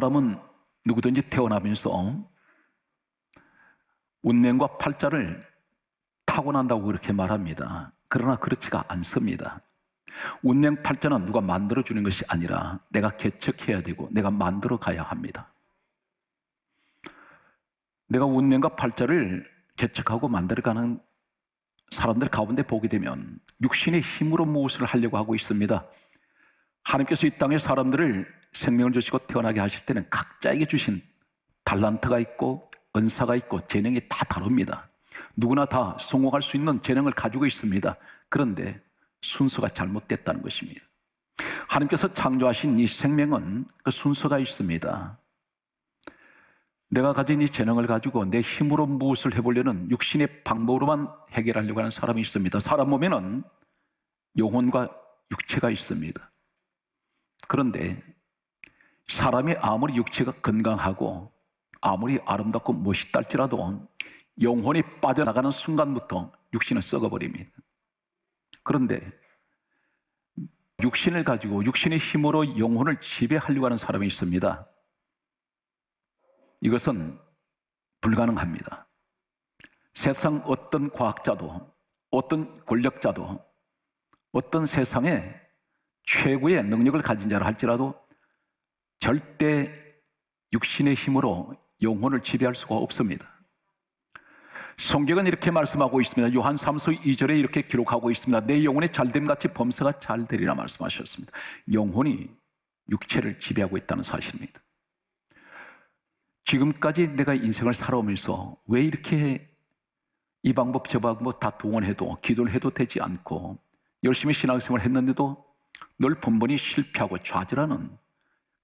사람은 누구든지 태어나면서 운명과 팔자를 타고난다고 그렇게 말합니다. 그러나 그렇지가 않습니다. 운명 팔자는 누가 만들어주는 것이 아니라 내가 개척해야 되고 내가 만들어 가야 합니다. 내가 운명과 팔자를 개척하고 만들어가는 사람들 가운데 보게 되면 육신의 힘으로 무엇을 하려고 하고 있습니다. 하나님께서 이 땅에 사람들을 생명을 주시고 태어나게 하실 때는 각자에게 주신 달란트가 있고 은사가 있고 재능이 다 다릅니다. 누구나 다 성공할 수 있는 재능을 가지고 있습니다. 그런데 순서가 잘못됐다는 것입니다. 하나님께서 창조하신 이 생명은 그 순서가 있습니다. 내가 가진 이 재능을 가지고 내 힘으로 무엇을 해보려는 육신의 방법으로만 해결하려고 하는 사람이 있습니다. 사람 몸에는 영혼과 육체가 있습니다. 그런데 사람이 아무리 육체가 건강하고 아무리 아름답고 멋있다 할지라도 영혼이 빠져나가는 순간부터 육신은 썩어버립니다. 그런데 육신을 가지고 육신의 힘으로 영혼을 지배하려고 하는 사람이 있습니다. 이것은 불가능합니다. 세상 어떤 과학자도 어떤 권력자도 어떤 세상에 최고의 능력을 가진 자라 할지라도 절대 육신의 힘으로 영혼을 지배할 수가 없습니다. 성경은 이렇게 말씀하고 있습니다. 요한 3서 2절에 이렇게 기록하고 있습니다. 내 영혼의 잘됨같이 범사가 잘되리라 말씀하셨습니다. 영혼이 육체를 지배하고 있다는 사실입니다. 지금까지 내가 인생을 살아오면서 왜 이렇게 이 방법 저 방법 다 동원해도 기도를 해도 되지 않고 열심히 신앙생활을 했는데도 늘 번번이 실패하고 좌절하는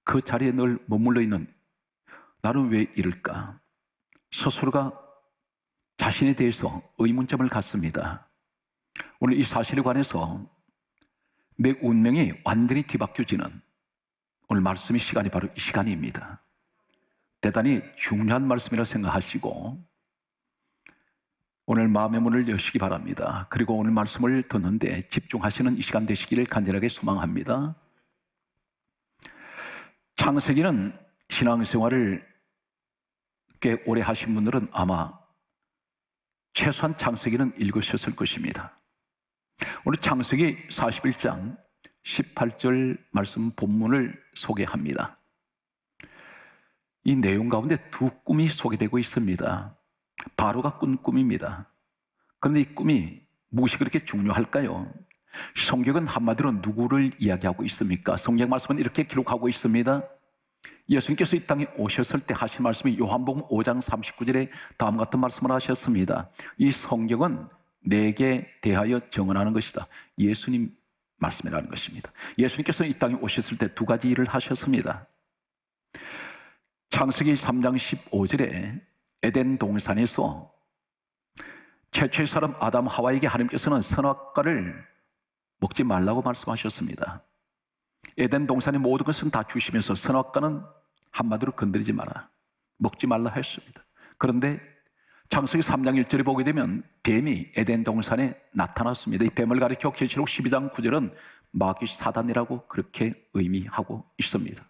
그 자리에 늘 머물러 있는 나는 왜 이럴까? 스스로가 자신에 대해서 의문점을 갖습니다. 오늘 이 사실에 관해서 내 운명이 완전히 뒤바뀌어지는 오늘 말씀의 시간이 바로 이 시간입니다. 대단히 중요한 말씀이라 생각하시고 오늘 마음의 문을 여시기 바랍니다. 그리고 오늘 말씀을 듣는데 집중하시는 이 시간 되시기를 간절하게 소망합니다. 창세기는 신앙생활을 꽤 오래 하신 분들은 아마 최소한 창세기는 읽으셨을 것입니다. 오늘 창세기 41장 18절 말씀 본문을 소개합니다. 이 내용 가운데 두 꿈이 소개되고 있습니다. 바로가 꾼 꿈입니다. 그런데 이 꿈이 무엇이 그렇게 중요할까요? 성경은 한마디로 누구를 이야기하고 있습니까? 성경 말씀은 이렇게 기록하고 있습니다. 예수님께서 이 땅에 오셨을 때 하신 말씀이 요한복음 5장 39절에 다음 같은 말씀을 하셨습니다. 이 성경은 내게 대하여 증언하는 것이다. 예수님 말씀이라는 것입니다. 예수님께서 이 땅에 오셨을 때 두 가지 일을 하셨습니다. 창세기 3장 15절에 에덴 동산에서 최초의 사람 아담 하와에게 하나님께서는 선악과를 먹지 말라고 말씀하셨습니다. 에덴 동산의 모든 것은 다 주시면서 선악과는 한마디로 건드리지 마라, 먹지 말라 했습니다. 그런데 창세기 3장 1절에 보게 되면 뱀이 에덴 동산에 나타났습니다. 이 뱀을 가리켜 계시록 12장 9절은 마귀 사단이라고 그렇게 의미하고 있습니다.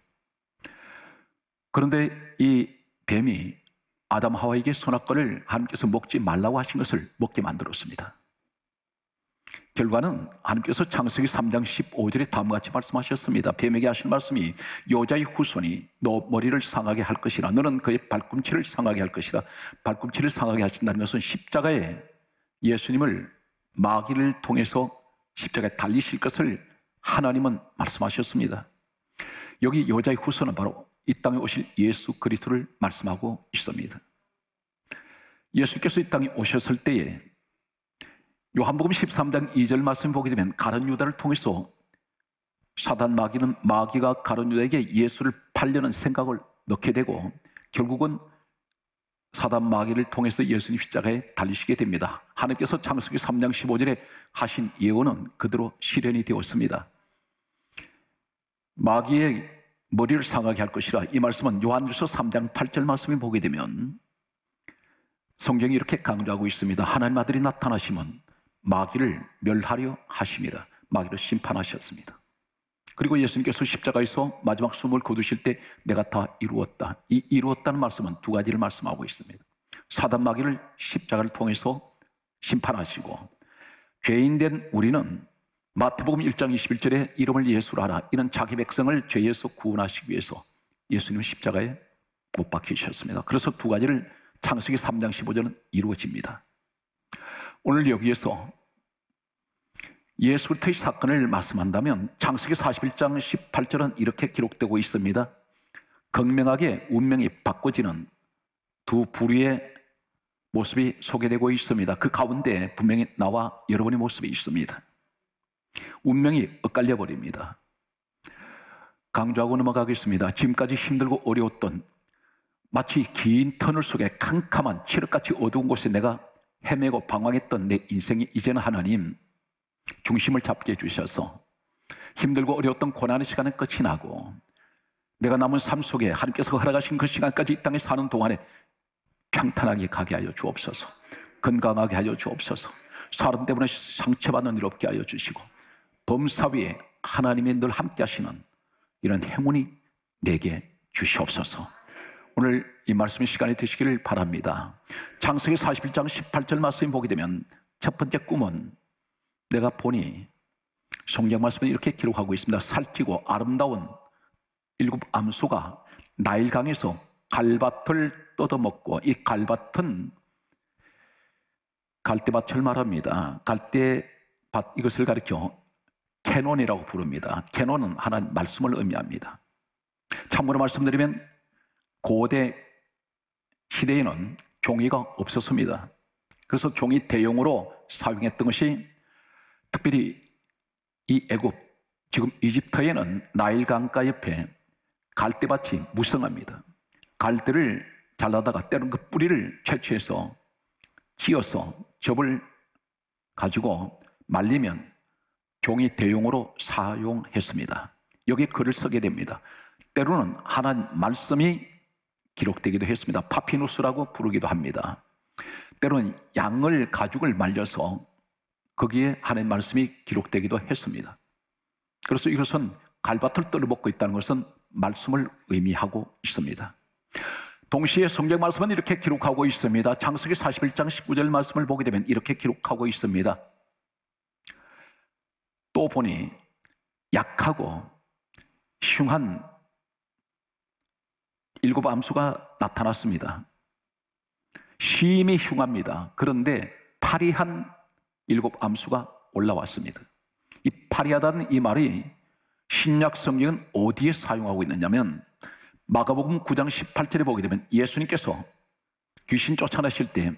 그런데 이 뱀이 아담 하와에게 선악과를 하나님께서 먹지 말라고 하신 것을 먹게 만들었습니다. 결과는 하나님께서 창세기 3장 15절에 다음과 같이 말씀하셨습니다. 뱀에게 하신 말씀이 여자의 후손이 너 머리를 상하게 할 것이라 너는 그의 발꿈치를 상하게 할 것이라. 발꿈치를 상하게 하신다는 것은 십자가에 예수님을 마귀를 통해서 십자가에 달리실 것을 하나님은 말씀하셨습니다. 여기 여자의 후손은 바로 이 땅에 오실 예수 그리스도를 말씀하고 있습니다. 예수님께서 이 땅에 오셨을 때에 요한복음 13장 2절 말씀 보게 되면 가룟 유다를 통해서 사단 마귀가 가룟 유다에게 예수를 팔려는 생각을 넣게 되고 결국은 사단 마귀를 통해서 예수님 십자가에 달리시게 됩니다. 하나님께서 창세기 3장 15절에 하신 예언은 그대로 실현이 되었습니다. 마귀의 머리를 상하게 할 것이라. 이 말씀은 요한일서 3장 8절 말씀을 보게 되면 성경이 이렇게 강조하고 있습니다. 하나님 아들이 나타나시면 마귀를 멸하려 하심이라. 마귀를 심판하셨습니다. 그리고 예수님께서 십자가에서 마지막 숨을 거두실 때 내가 다 이루었다. 이 이루었다는 말씀은 두 가지를 말씀하고 있습니다. 사단 마귀를 십자가를 통해서 심판하시고, 죄인된 우리는 마태복음 1장 21절에 이름을 예수라 하라, 이는 자기 백성을 죄에서 구원하시기 위해서 예수님은 십자가에 못 박히셨습니다. 그래서 두 가지를 창세기 3장 15절은 이루어집니다. 오늘 여기에서 예수부터의 사건을 말씀한다면 창세기 41장 18절은 이렇게 기록되고 있습니다. 극명하게 운명이 바꿔지는 두 부류의 모습이 소개되고 있습니다. 그 가운데 분명히 나와 여러분의 모습이 있습니다. 운명이 엇갈려 버립니다. 강조하고 넘어가겠습니다. 지금까지 힘들고 어려웠던, 마치 긴 터널 속에 캄캄한 칠흑같이 어두운 곳에 내가 헤매고 방황했던 내 인생이 이제는 하나님 중심을 잡게 해주셔서 힘들고 어려웠던 고난의 시간은 끝이 나고, 내가 남은 삶 속에 하나님께서 허락하신 그 시간까지 이 땅에 사는 동안에 평탄하게 가게 하여 주옵소서. 건강하게 하여 주옵소서. 사람 때문에 상처받는 일 없게 하여 주시고, 범사 위에 하나님이 늘 함께 하시는 이런 행운이 내게 주시옵소서. 오늘 이 말씀의 시간이 되시기를 바랍니다. 창세기 41장 18절 말씀 보게 되면 첫 번째 꿈은, 내가 보니 성경 말씀은 이렇게 기록하고 있습니다. 살찌고 아름다운 7 암소가 나일강에서 갈밭을 뜯어먹고, 이 갈밭은 갈대밭을 말합니다. 갈대밭, 이것을 가리켜 캐논이라고 부릅니다. 캐논은 하나님 말씀을 의미합니다. 참고로 말씀드리면 고대 시대에는 종이가 없었습니다. 그래서 종이 대용으로 사용했던 것이, 특별히 이 애굽, 지금 이집트에는 나일강가 옆에 갈대밭이 무성합니다. 갈대를 잘라다가 때로는 그 뿌리를 채취해서 찧어서 접을 가지고 말리면 종이 대용으로 사용했습니다. 여기에 글을 쓰게 됩니다. 때로는 하나님 말씀이 기록되기도 했습니다. 파피누스라고 부르기도 합니다. 때로는 양을, 가죽을 말려서 거기에 하나님 말씀이 기록되기도 했습니다. 그래서 이것은 갈밭을 뜯어먹고 있다는 것은 말씀을 의미하고 있습니다. 동시에 성경 말씀은 이렇게 기록하고 있습니다. 창세기 41장 19절 말씀을 보게 되면 이렇게 기록하고 있습니다. 또 보니 약하고 흉한 7 암수가 나타났습니다. 심히 흉합니다. 그런데 파리한 7 암수가 올라왔습니다. 이 파리하다는 이 말이 신약 성경은 어디에 사용하고 있느냐면, 마가복음 9장 18절에 보게 되면 예수님께서 귀신 쫓아내실 때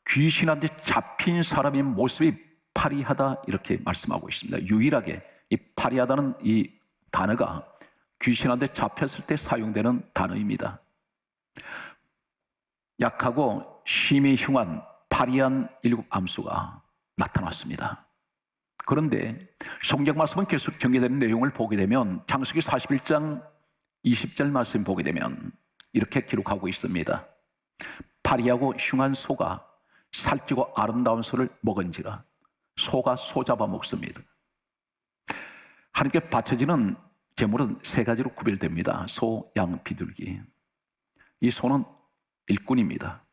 귀신한테 잡힌 사람의 모습이 파리하다, 이렇게 말씀하고 있습니다. 유일하게 이 파리하다는 이 단어가 귀신한테 잡혔을 때 사용되는 단어입니다. 약하고 심히 흉한 파리한 7 암수가 나타났습니다. 그런데 성경 말씀은 계속 전개되는 내용을 보게 되면 창세기 41장 20절 말씀 보게 되면 이렇게 기록하고 있습니다. 파리하고 흉한 소가 살찌고 아름다운 소를 먹은지라. 소가 소 잡아먹습니다. 하나님께 바쳐지는 제물은 3가지로 구별됩니다. 소, 양, 비둘기. 이 소는 일꾼입니다.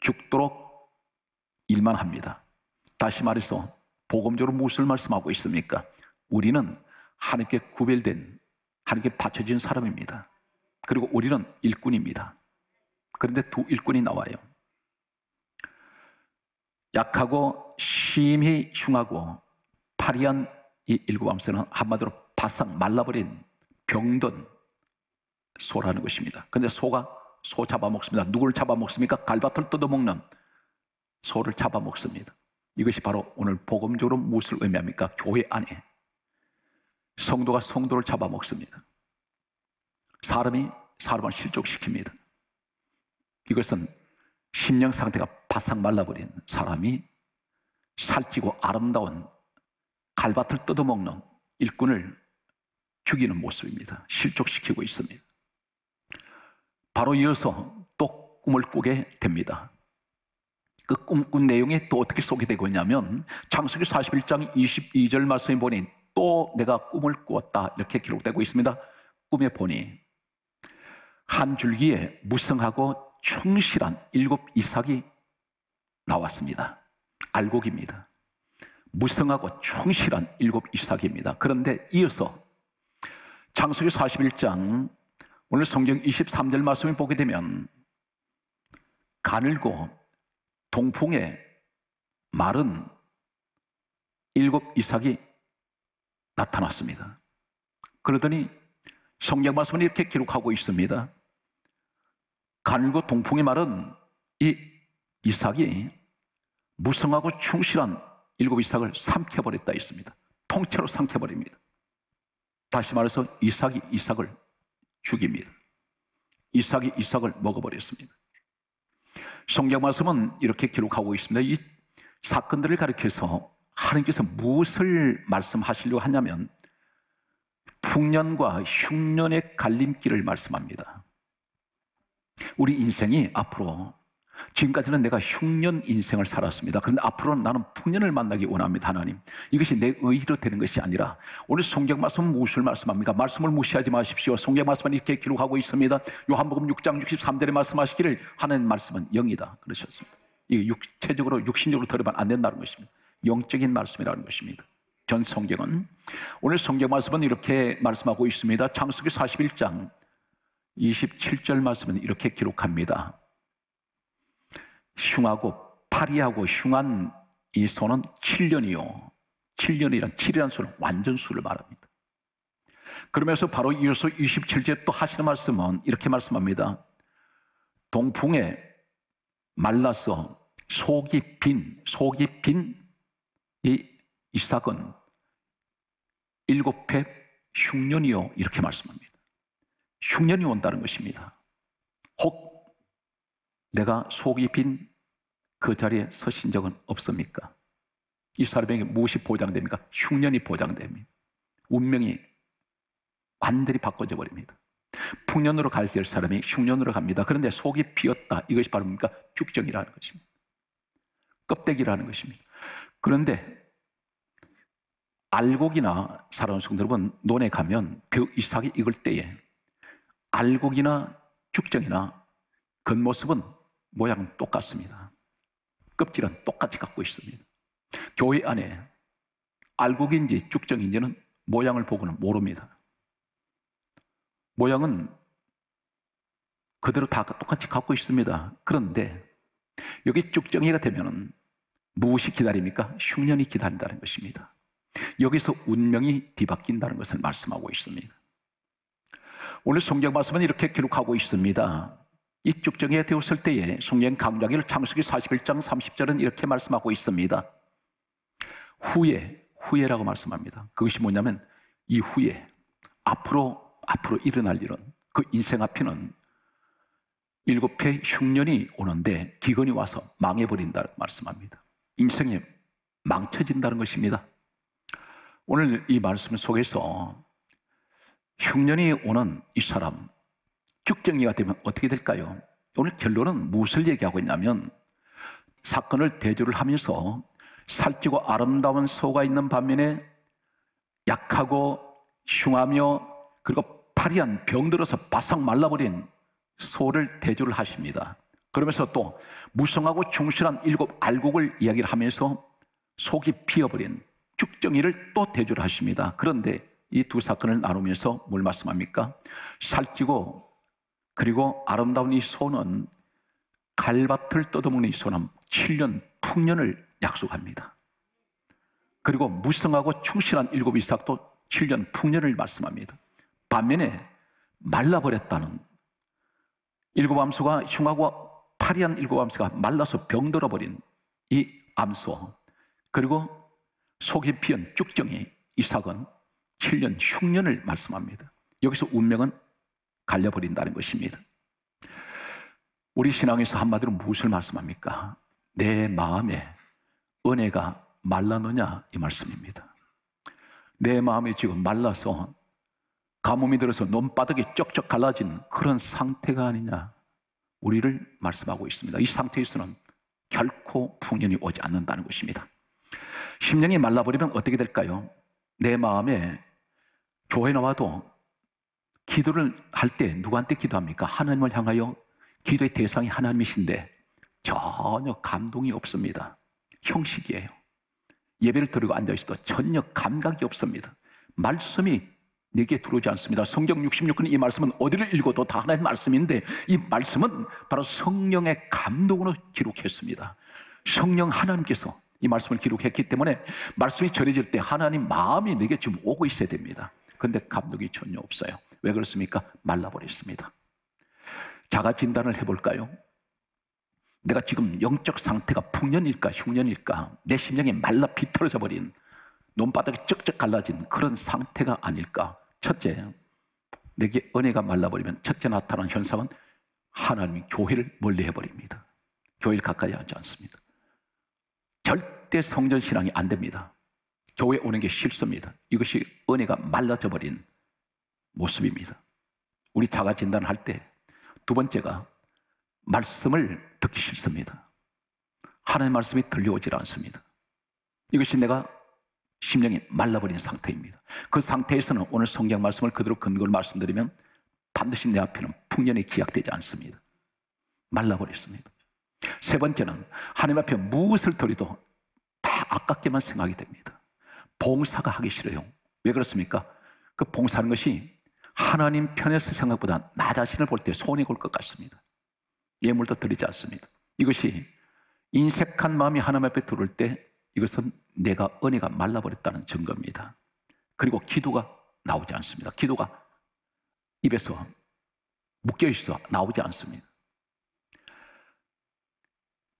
죽도록 일만 합니다. 다시 말해서 복음적으로 무엇을 말씀하고 있습니까? 우리는 하나님께 구별된, 하나님께 바쳐진 사람입니다. 그리고 우리는 일꾼입니다. 그런데 두 일꾼이 나와요. 약하고 심히 흉하고 파리한 이 7 암소는 한마디로 바싹 말라버린 병든 소라는 것입니다. 그런데 소가 소 잡아먹습니다. 누구를 잡아먹습니까? 갈밭을 뜯어먹는 소를 잡아먹습니다. 이것이 바로 오늘 복음적으로 무엇을 의미합니까? 교회 안에 성도가 성도를 잡아먹습니다. 사람이 사람을 실족시킵니다. 이것은 심령 상태가 바싹 말라버린 사람이 살찌고 아름다운 갈밭을 뜯어먹는 일꾼을 죽이는 모습입니다. 실족시키고 있습니다. 바로 이어서 또 꿈을 꾸게 됩니다. 그 꿈꾼 내용이 또 어떻게 소개되고 있냐면 창세기 41장 22절 말씀에 보니 또 내가 꿈을 꾸었다 이렇게 기록되고 있습니다. 꿈에 보니 한 줄기에 무성하고 충실한 7 이삭이 나왔습니다. 알곡입니다. 무성하고 충실한 7 이삭입니다. 그런데 이어서 창세기 41장 오늘 성경 23절 말씀을 보게 되면 가늘고 동풍에 마른 7 이삭이 나타났습니다. 그러더니 성경 말씀은 이렇게 기록하고 있습니다. 가늘고 동풍에 마른 이 이삭이 무성하고 충실한 7 이삭을 삼켜버렸다 했습니다. 통째로 삼켜버립니다. 다시 말해서 이삭이 이삭을 죽입니다. 이삭이 이삭을 먹어버렸습니다. 성경 말씀은 이렇게 기록하고 있습니다. 이 사건들을 가리켜서 하나님께서 무엇을 말씀하시려고 하냐면 풍년과 흉년의 갈림길을 말씀합니다. 우리 인생이 앞으로, 지금까지는 내가 흉년 인생을 살았습니다. 그런데 앞으로는 나는 풍년을 만나기 원합니다. 하나님, 이것이 내 의지로 되는 것이 아니라 오늘 성경 말씀은 무엇을 말씀합니까? 말씀을 무시하지 마십시오. 성경 말씀은 이렇게 기록하고 있습니다. 요한복음 6장 63절에 말씀하시기를 하나님 말씀은 영이다 그러셨습니다. 이게 육체적으로 육신적으로 들으면 안 된다는 것입니다. 영적인 말씀이라는 것입니다. 전 성경은, 오늘 성경 말씀은 이렇게 말씀하고 있습니다. 창세기 41장 27절 말씀은 이렇게 기록합니다. 흉하고 파리하고 흉한 이 소는 7년이요. 7이란 수는 완전수를 말합니다. 그러면서 바로 이어서 27절에 또 하시는 말씀은 이렇게 말씀합니다. 동풍에 말라서 속이 빈 이 이삭은 7해 흉년이요 이렇게 말씀합니다. 흉년이 온다는 것입니다. 혹 내가 속이 빈 그 자리에 서신 적은 없습니까? 이 사람에게 무엇이 보장됩니까? 흉년이 보장됩니다. 운명이 완전히 바꿔져 버립니다. 풍년으로 갈 사람이 흉년으로 갑니다. 그런데 속이 비었다. 이것이 바로 뭡니까? 죽정이라는 것입니다. 껍데기라는 것입니다. 그런데 알곡이나 사랑하는 성도 여러분, 논에 가면 그 이삭이 익을 때에 알곡이나 죽정이나 겉모습은 모양은 똑같습니다. 껍질은 똑같이 갖고 있습니다. 교회 안에 알곡인지 죽정인지는 모양을 보고는 모릅니다. 모양은 그대로 다 똑같이 갖고 있습니다. 그런데 여기 죽정이가 되면은 무엇이 기다립니까? 흉년이 기다린다는 것입니다. 여기서 운명이 뒤바뀐다는 것을 말씀하고 있습니다. 오늘 성경 말씀은 이렇게 기록하고 있습니다. 이 죽정이가 되었을 때에 성경 강좌기를 창세기 41장 30절은 이렇게 말씀하고 있습니다. 후예라고 말씀합니다. 그것이 뭐냐면 이 후에 앞으로 일어날 일은, 그 인생 앞에는 7해 흉년이 오는데 기근이 와서 망해버린다고 말씀합니다. 인생이 망쳐진다는 것입니다. 오늘 이 말씀 속에서 흉년이 오는 이 사람, 죽정이가 되면 어떻게 될까요? 오늘 결론은 무엇을 얘기하고 있냐면 사건을 대조를 하면서 살찌고 아름다운 소가 있는 반면에 약하고 흉하며 그리고 파리한 병들어서 바싹 말라버린 소를 대조를 하십니다. 그러면서 또 무성하고 충실한 7 알곡을 이야기를 하면서 속이 비어버린 죽정이를 또 대조를 하십니다. 그런데 이 두 사건을 나누면서 뭘 말씀합니까? 살찌고 그리고 아름다운 이 소는 갈밭을 뜯어먹는 이 소는 7년 풍년을 약속합니다. 그리고 무성하고 충실한 7 이삭도 7년 풍년을 말씀합니다. 반면에 말라버렸다는 7 암소가, 흉하고 파리한 7 암소가 말라서 병들어버린 이 암소, 그리고 속이 피은 죽정이 이삭은 7년 흉년을 말씀합니다. 여기서 운명은 갈려버린다는 것입니다. 우리 신앙에서 한마디로 무엇을 말씀합니까? 내 마음에 은혜가 말랐느냐 이 말씀입니다. 내 마음이 지금 말라서 가뭄이 들어서 논바닥이 쩍쩍 갈라진 그런 상태가 아니냐, 우리를 말씀하고 있습니다. 이 상태에서는 결코 풍년이 오지 않는다는 것입니다. 심령이 말라버리면 어떻게 될까요? 내 마음에 교회 나와도 기도를 할 때 누구한테 기도합니까? 하나님을 향하여. 기도의 대상이 하나님이신데 전혀 감동이 없습니다. 형식이에요. 예배를 드리고 앉아있어도 전혀 감각이 없습니다. 말씀이 내게 들어오지 않습니다. 성경 66권 이 말씀은 어디를 읽어도 다 하나님의 말씀인데 이 말씀은 바로 성령의 감동으로 기록했습니다. 성령 하나님께서 이 말씀을 기록했기 때문에 말씀이 전해질 때 하나님 마음이 내게 지금 오고 있어야 됩니다. 그런데 감동이 전혀 없어요. 왜 그렇습니까? 말라버렸습니다. 자가 진단을 해볼까요? 내가 지금 영적 상태가 풍년일까 흉년일까, 내 심령이 말라 비틀어져 버린, 논바닥이 쩍쩍 갈라진 그런 상태가 아닐까. 첫째, 내게 은혜가 말라버리면 첫째 나타나는 현상은 하나님이 교회를 멀리해버립니다. 교회를 가까이 하지 않습니다. 절대 성전신앙이 안 됩니다. 교회 오는 게 싫습니다. 이것이 은혜가 말라져 버린 모습입니다. 우리 자가 진단을 할 때 두 번째가 말씀을 듣기 싫습니다. 하나님의 말씀이 들려오질 않습니다. 이것이 내가 심령이 말라버린 상태입니다. 그 상태에서는 오늘 성경 말씀을 그대로 근거로 말씀드리면 반드시 내 앞에는 풍년이 기약되지 않습니다. 말라버렸습니다. 세 번째는 하나님 앞에 무엇을 드려도 다 아깝게만 생각이 됩니다. 봉사가 하기 싫어요. 왜 그렇습니까? 그 봉사하는 것이 하나님 편에서 생각보다 나 자신을 볼 때 손이 골 것 같습니다. 예물도 드리지 않습니다. 이것이 인색한 마음이 하나님 앞에 들어올 때 이것은 내가 은혜가 말라버렸다는 증거입니다. 그리고 기도가 나오지 않습니다. 기도가 입에서 묶여있어 나오지 않습니다.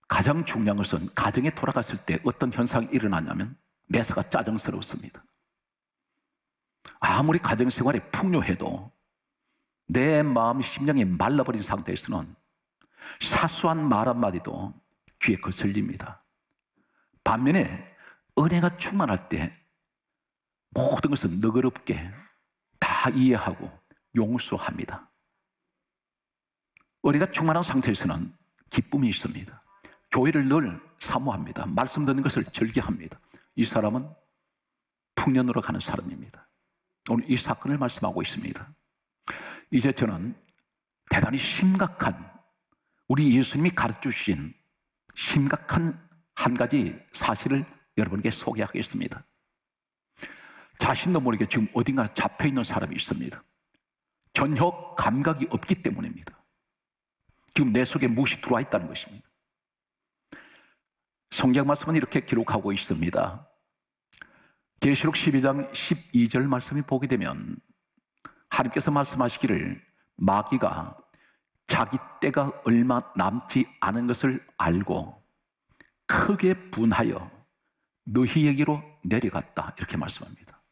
가장 중요한 것은 가정에 돌아갔을 때 어떤 현상이 일어나냐면 매사가 짜증스러웠습니다. 아무리 가정생활이 풍요해도 내 마음 심령이 말라버린 상태에서는 사소한 말 한마디도 귀에 거슬립니다. 반면에 은혜가 충만할 때 모든 것은 너그럽게 다 이해하고 용서합니다. 은혜가 충만한 상태에서는 기쁨이 있습니다. 교회를 늘 사모합니다. 말씀 듣는 것을 즐겨합니다. 이 사람은 풍년으로 가는 사람입니다. 오늘 이 사건을 말씀하고 있습니다. 이제 저는 대단히 심각한, 우리 예수님이 가르쳐주신 심각한 한 가지 사실을 여러분에게 소개하겠습니다. 자신도 모르게 지금 어딘가 잡혀있는 사람이 있습니다. 전혀 감각이 없기 때문입니다. 지금 내 속에 무엇이 들어와 있다는 것입니다. 성경 말씀은 이렇게 기록하고 있습니다. 계시록 12장 12절 말씀이 보게 되면 하나님께서 말씀하시기를 마귀가 자기 때가 얼마 남지 않은 것을 알고 크게 분하여 너희에게로 내려갔다, 이렇게 말씀합니다.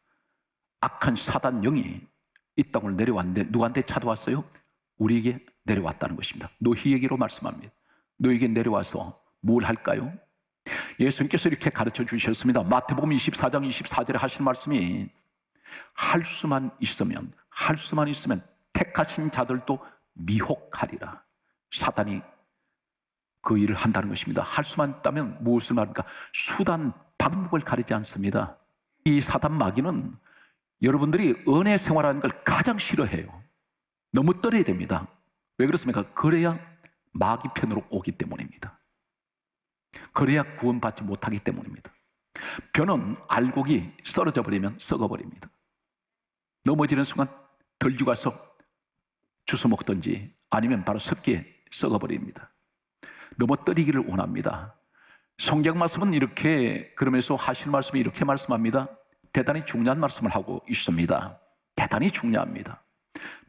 악한 사단 영이 이 땅으로 내려왔는데 누구한테 찾아왔어요? 우리에게 내려왔다는 것입니다. 너희에게로 말씀합니다. 너희에게 내려와서 뭘 할까요? 예수님께서 이렇게 가르쳐 주셨습니다. 마태복음 24장 24절에 하신 말씀이 할 수만 있으면 택하신 자들도 미혹하리라. 사단이 그 일을 한다는 것입니다. 할 수만 있다면 무엇을 말합니까? 수단, 방법을 가리지 않습니다. 이 사단 마귀는 여러분들이 은혜 생활하는 걸 가장 싫어해요. 너무 떨어야 됩니다. 왜 그렇습니까? 그래야 마귀 편으로 오기 때문입니다. 그래야 구원받지 못하기 때문입니다. 벼는 알곡이 썰어져 버리면 썩어버립니다. 넘어지는 순간 들고 가서 주워 먹든지 아니면 바로 습기에 썩어버립니다. 넘어뜨리기를 원합니다. 성경 말씀은 이렇게, 그러면서 하신 말씀이 이렇게 말씀합니다. 대단히 중요한 말씀을 하고 있습니다. 대단히 중요합니다.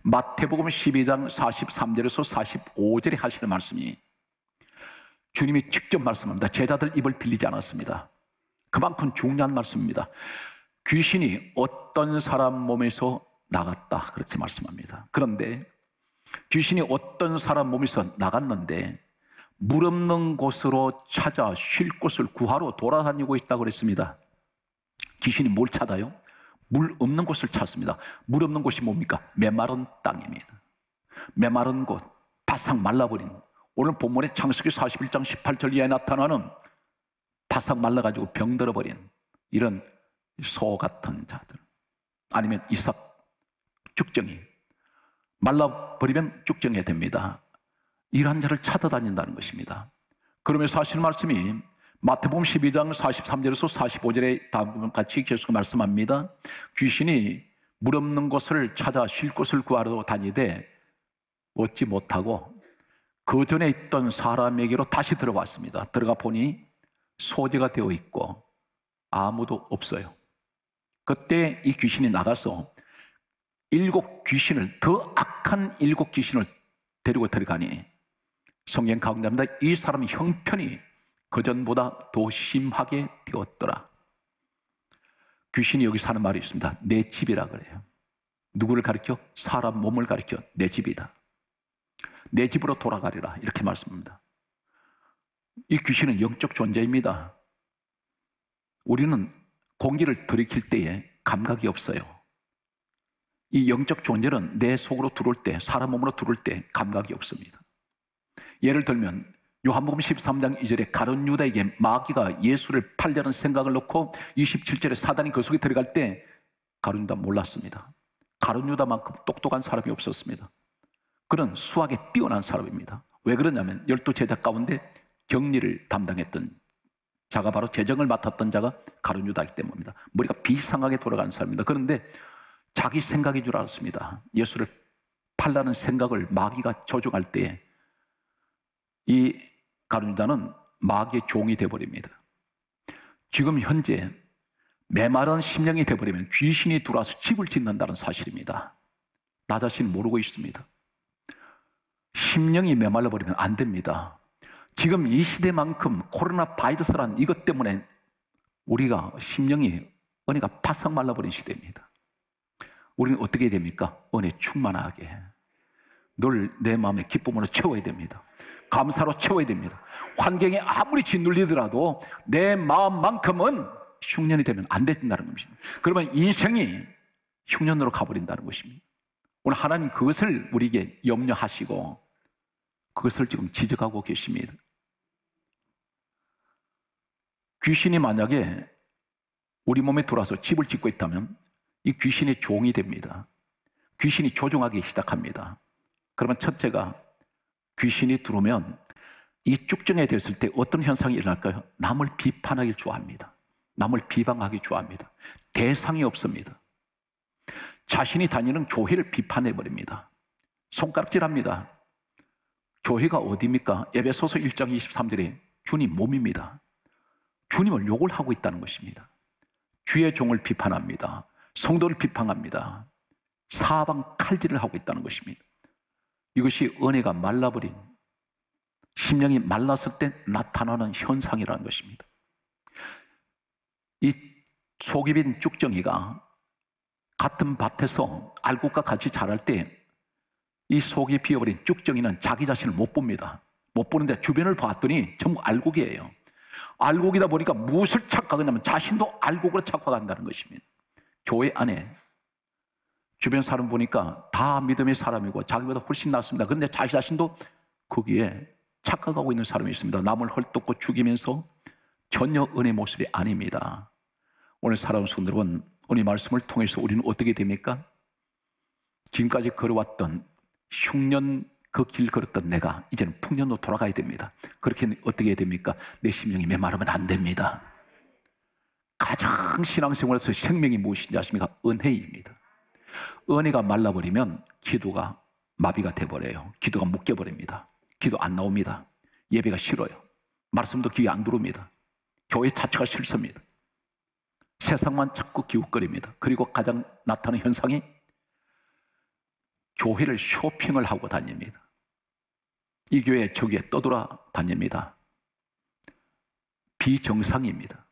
마태복음 12장 43절에서 45절에 하시는 말씀이 주님이 직접 말씀합니다. 제자들 입을 빌리지 않았습니다. 그만큼 중요한 말씀입니다. 귀신이 어떤 사람 몸에서 나갔다, 그렇게 말씀합니다. 그런데 귀신이 어떤 사람 몸에서 나갔는데 물 없는 곳으로 찾아 쉴 곳을 구하러 돌아다니고 있다고 그랬습니다. 귀신이 뭘 찾아요? 물 없는 곳을 찾습니다. 물 없는 곳이 뭡니까? 메마른 땅입니다. 메마른 곳, 바싹 말라버린, 오늘 본문의 창세기 41장 18절 이하에 나타나는 바싹 말라가지고 병들어버린 이런 소 같은 자들, 아니면 이삭, 쭉정이, 말라버리면 쭉정이 됩니다. 이러한 자를 찾아다닌다는 것입니다. 그러면서 하시는 말씀이 마태복음 12장 43절에서 45절에 다음 같이 계속 말씀합니다. 귀신이 물 없는 곳을 찾아 쉴 곳을 구하러 다니되 얻지 못하고 그 전에 있던 사람에게로 다시 들어왔습니다. 들어가 보니 소재가 되어 있고 아무도 없어요. 그때 이 귀신이 나가서 7귀신을, 더 악한 7귀신을 데리고 들어가니 성경 강조합니다. 이 사람의 형편이 그전보다 더 심하게 되었더라. 귀신이 여기서 하는 말이 있습니다. 내 집이라 그래요. 누구를 가리켜? 사람 몸을 가리켜 내 집이다. 내 집으로 돌아가리라 이렇게 말씀합니다. 이 귀신은 영적 존재입니다. 우리는 공기를 들이킬 때에 감각이 없어요. 이 영적 존재는 내 속으로 들어올 때, 사람 몸으로 들어올 때 감각이 없습니다. 예를 들면 요한복음 13장 2절에 가룟 유다에게 마귀가 예수를 팔려는 생각을 놓고 27절에 사단이 그 속에 들어갈 때 가룟 유다 몰랐습니다. 가룟 유다만큼 똑똑한 사람이 없었습니다. 그는 수학에 뛰어난 사람입니다. 왜 그러냐면 12제자 가운데 격리를 담당했던 자가 바로 재정을 맡았던 자가 가룟 유다이기 때문입니다. 머리가 비상하게 돌아가는 사람입니다. 그런데 자기 생각인 줄 알았습니다. 예수를 팔라는 생각을 마귀가 조종할 때에 이 가룟 유다는 마귀의 종이 되어버립니다. 지금 현재 메마른 심령이 되어버리면 귀신이 들어와서 집을 짓는다는 사실입니다. 나 자신 모르고 있습니다. 심령이 메말라 버리면 안 됩니다. 지금 이 시대만큼 코로나 바이러스란 이것 때문에 우리가 심령이, 은혜가 바싹 말라버린 시대입니다. 우리는 어떻게 해야 됩니까? 은혜 충만하게 늘 내 마음의 기쁨으로 채워야 됩니다. 감사로 채워야 됩니다. 환경에 아무리 짓눌리더라도 내 마음만큼은 흉년이 되면 안 된다는 것입니다. 그러면 인생이 흉년으로 가버린다는 것입니다. 오늘 하나님 그것을 우리에게 염려하시고 그것을 지금 지적하고 계십니다. 귀신이 만약에 우리 몸에 들어와서 집을 짓고 있다면 이 귀신의 종이 됩니다. 귀신이 조종하기 시작합니다. 그러면 첫째가 귀신이 들어오면 이 쭉정에 됐을 때 어떤 현상이 일어날까요? 남을 비판하기 좋아합니다. 남을 비방하기 좋아합니다. 대상이 없습니다. 자신이 다니는 교회를 비판해버립니다. 손가락질합니다. 교회가 어디입니까? 에베소서 1장 23절에 주님 몸입니다. 주님을 욕을 하고 있다는 것입니다. 주의 종을 비판합니다. 성도를 비판합니다. 사방 칼질을 하고 있다는 것입니다. 이것이 은혜가 말라버린, 심령이 말랐을 때 나타나는 현상이라는 것입니다. 이 속이 빈 쭉정이가 같은 밭에서 알곡과 같이 자랄 때 이 속이 비어버린 쭉정이는 자기 자신을 못 봅니다. 못 보는데 주변을 봤더니 전부 알곡이에요. 알곡이다 보니까 무엇을 착각하냐면 자신도 알곡으로 착각한다는 것입니다. 교회 안에 주변 사람 보니까 다 믿음의 사람이고 자기보다 훨씬 낫습니다. 그런데 자기 자신도 거기에 착각하고 있는 사람이 있습니다. 남을 헐뜯고 죽이면서 전혀 은혜 모습이 아닙니다. 오늘 살아온 성도들은 은혜 말씀을 통해서 우리는 어떻게 됩니까? 지금까지 걸어왔던 흉년 그 길 걸었던 내가 이제는 풍년으로 돌아가야 됩니다. 그렇게 어떻게 해야 됩니까? 내 심령이 메마르면 안 됩니다. 가장 신앙생활에서 생명이 무엇인지 아십니까? 은혜입니다. 은혜가 말라버리면 기도가 마비가 돼버려요. 기도가 묶여버립니다. 기도 안 나옵니다. 예배가 싫어요. 말씀도 귀에 안 들어옵니다. 교회 자체가 싫습니다. 세상만 자꾸 기웃거립니다. 그리고 가장 나타나는 현상이 교회를 쇼핑을 하고 다닙니다. 이 교회 저 교회 떠돌아 다닙니다. 비정상입니다.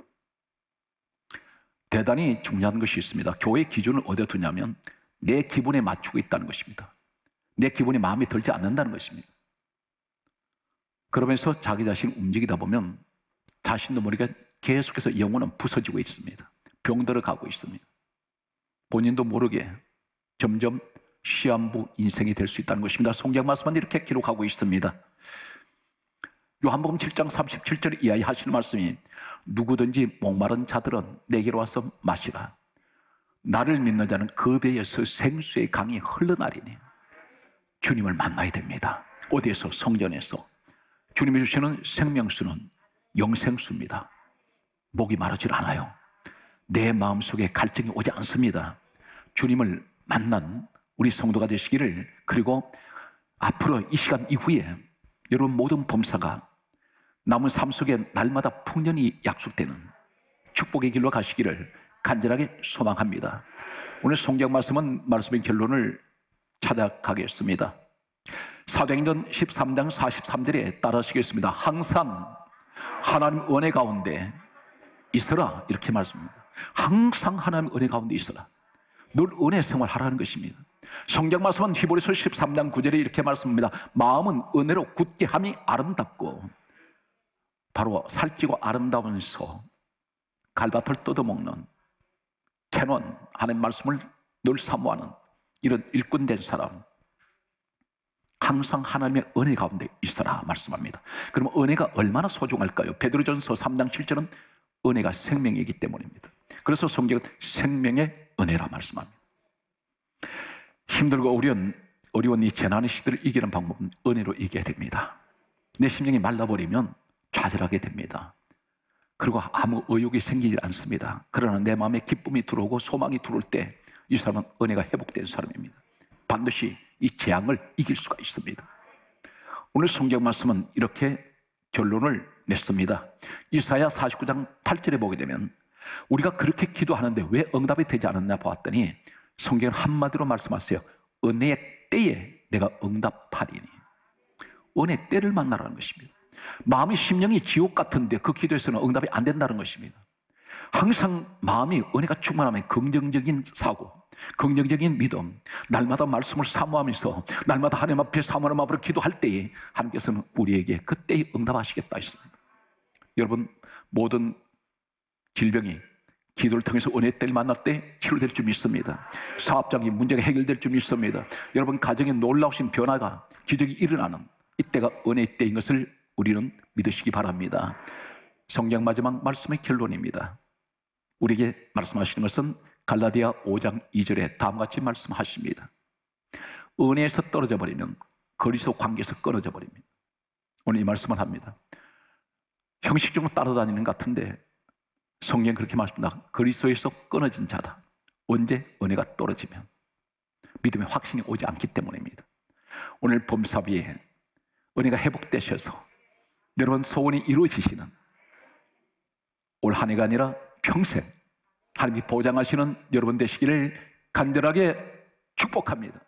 대단히 중요한 것이 있습니다. 교회 기준을 어디에 두냐면 내 기분에 맞추고 있다는 것입니다. 내 기분이 마음에 들지 않는다는 것입니다. 그러면서 자기 자신을 움직이다 보면 자신도 모르게 계속해서 영혼은 부서지고 있습니다. 병들어 가고 있습니다. 본인도 모르게 점점 시한부 인생이 될 수 있다는 것입니다. 성경 말씀은 이렇게 기록하고 있습니다. 요한복음 7장 37절 이하에 하시는 말씀이 누구든지 목마른 자들은 내게로 와서 마시라. 나를 믿는 자는 그 배에서 생수의 강이 흘러나리니. 주님을 만나야 됩니다. 어디에서? 성전에서. 주님이 주시는 생명수는 영생수입니다. 목이 마르질 않아요. 내 마음속에 갈증이 오지 않습니다. 주님을 만난 우리 성도가 되시기를, 그리고 앞으로 이 시간 이후에 여러분 모든 범사가 남은 삶 속에 날마다 풍년이 약속되는 축복의 길로 가시기를 간절하게 소망합니다. 오늘 성경 말씀의 결론을 찾아가겠습니다. 사도행전 13장 43절에 따라하시겠습니다. 항상 하나님 은혜 가운데 있어라, 이렇게 말씀합니다. 항상 하나님 은혜 가운데 있어라. 늘 은혜 생활하라는 것입니다. 성경 말씀은 히브리서 13장 9절에 이렇게 말씀합니다. 마음은 은혜로 굳게 함이 아름답고, 바로 살찌고 아름다우면서 갈밭을 뜯어먹는 캐논, 하나님 말씀을 늘 사모하는 이런 일꾼된 사람, 항상 하나님의 은혜 가운데 있어라 말씀합니다. 그럼 은혜가 얼마나 소중할까요? 베드로전서 3장 7절은 은혜가 생명이기 때문입니다. 그래서 성경은 생명의 은혜라 말씀합니다. 힘들고 어려운 이 재난의 시대를 이기는 방법은 은혜로 이겨야 됩니다. 내 심령이 말라버리면 좌절하게 됩니다. 그리고 아무 의욕이 생기지 않습니다. 그러나 내 마음에 기쁨이 들어오고 소망이 들어올 때 이 사람은 은혜가 회복된 사람입니다. 반드시 이 재앙을 이길 수가 있습니다. 오늘 성경 말씀은 이렇게 결론을 냈습니다. 이사야 49장 8절에 보게 되면 우리가 그렇게 기도하는데 왜 응답이 되지 않았나 보았더니 성경은 한마디로 말씀하세요. 은혜의 때에 내가 응답하리니. 은혜의 때를 만나라는 것입니다. 마음이 심령이 지옥 같은데 그 기도에서는 응답이 안 된다는 것입니다. 항상 마음이 은혜가 충만하면 긍정적인 사고, 긍정적인 믿음, 날마다 말씀을 사모하면서 날마다 하나님 앞에 사모하는 마음으로 기도할 때에 하나님께서는 우리에게 그때에 응답하시겠다 했습니다. 여러분, 모든 질병이 기도를 통해서 은혜의 때를 만날 때 치료될 줄 믿습니다. 사업적인 문제가 해결될 줄 믿습니다. 여러분 가정에 놀라우신 변화가, 기적이 일어나는 이때가 은혜의 때인 것을 우리는 믿으시기 바랍니다. 성경 마지막 말씀의 결론입니다. 우리에게 말씀하시는 것은 갈라디아 5장 2절에 다음과 같이 말씀하십니다. 은혜에서 떨어져 버리면 그리스도 관계에서 끊어져 버립니다. 오늘 이 말씀을 합니다. 형식적으로 따라다니는 것 같은데 성경 그렇게 말씀합니다. 그리스도에서 끊어진 자다. 언제? 은혜가 떨어지면, 믿음의 확신이 오지 않기 때문입니다. 오늘 범사비에 은혜가 회복되셔서 여러분 소원이 이루어지시는 올 한 해가 아니라 평생 하나님이 보장하시는 여러분 되시기를 간절하게 축복합니다.